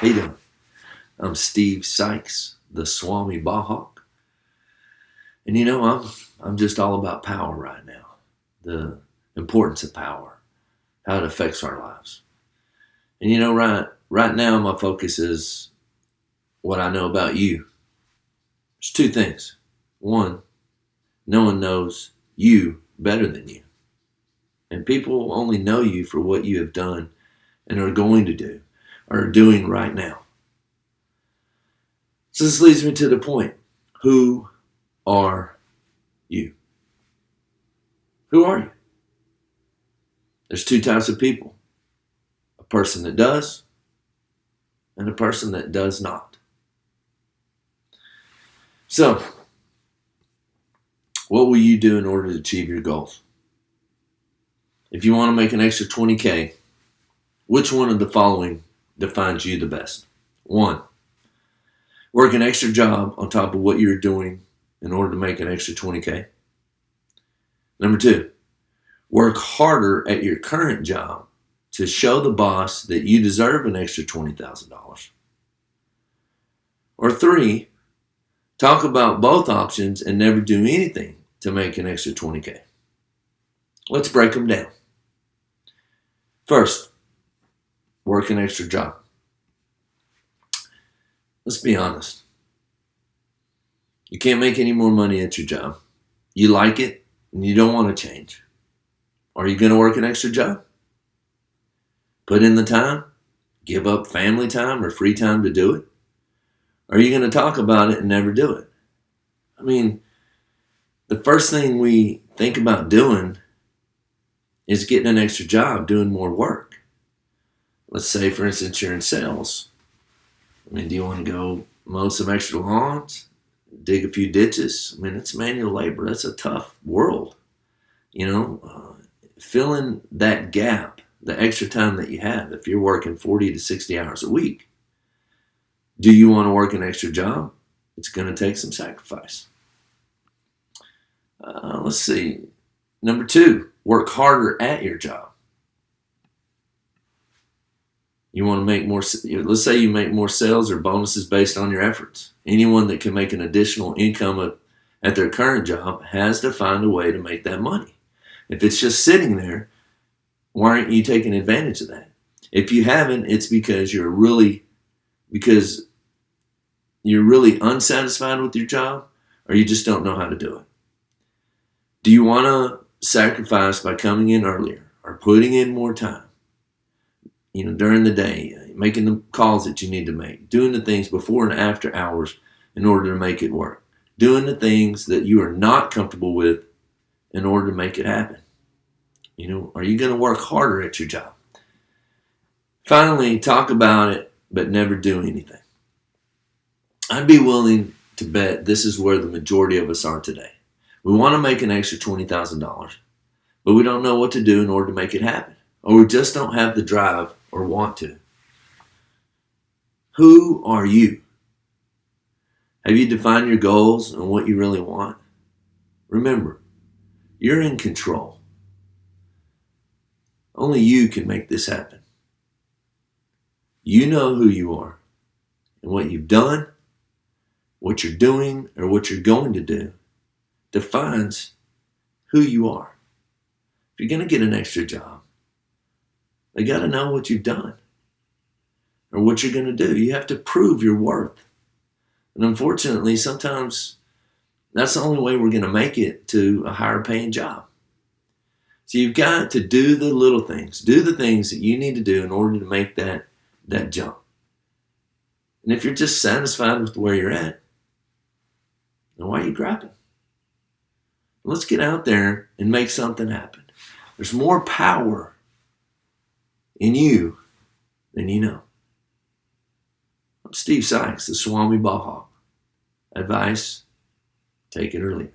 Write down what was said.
How you doing? I'm Steve Sykes, the TheSwamiBallhawk. And I'm just all about power right now. The importance of power, how it affects our lives. And right now my focus is what I know about you. There's two things. One, no one knows you better than you. And people only know you for what you have done and are going to do, or are doing right now. So this leads me to the point. Who are you? Who are you? There's two types of people. A person that does and a person that does not. So, what will you do in order to achieve your goals? If you want to make an extra 20K, which one of the following defines you the best? 1, work an extra job on top of what you're doing in order to make an extra 20K. Number 2, work harder at your current job to show the boss that you deserve an extra $20,000. Or 3, talk about both options and never do anything to make an extra 20K. Let's break them down. First, work an extra job. Let's be honest. You can't make any more money at your job. You like it and you don't want to change. Are you going to work an extra job? Put in the time? Give up family time or free time to do it? Or are you going to talk about it and never do it? I mean, the first thing we think about doing is getting an extra job, doing more work. Let's say, for instance, you're in sales. I mean, do you want to go mow some extra lawns? Dig a few ditches? I mean, it's manual labor. That's a tough world. Filling that gap, the extra time that you have, if you're working 40 to 60 hours a week, do you want to work an extra job? It's going to take some sacrifice. Let's see. Number 2, work harder at your job. You want to make more, let's say you make more sales or bonuses based on your efforts. Anyone that can make an additional income at their current job has to find a way to make that money. If it's just sitting there, why aren't you taking advantage of that? If you haven't, it's because you're really unsatisfied with your job, or you just don't know how to do it. Do you want to sacrifice by coming in earlier or putting in more time? During the day, making the calls that you need to make, doing the things before and after hours in order to make it work, doing the things that you are not comfortable with in order to make it happen. Are you going to work harder at your job? Finally, talk about it, but never do anything. I'd be willing to bet this is where the majority of us are today. We want to make an extra $20,000, but we don't know what to do in order to make it happen, or we just don't have the drive or want to. Who are you? Have you defined your goals and what you really want? Remember, you're in control. Only you can make this happen. You know who you are, and what you've done, what you're doing, or what you're going to do defines who you are. If you're going to get an extra job, they got to know what you've done or what you're going to do. You have to prove your worth. And unfortunately, sometimes that's the only way we're going to make it to a higher paying job. So you've got to do the little things. Do the things that you need to do in order to make that jump. And if you're just satisfied with where you're at, then why are you griping? Let's get out there and make something happen. There's more power in you than you know. I'm Steve Sykes, the TheSwamiBallhawk. Advice, take it or leave it.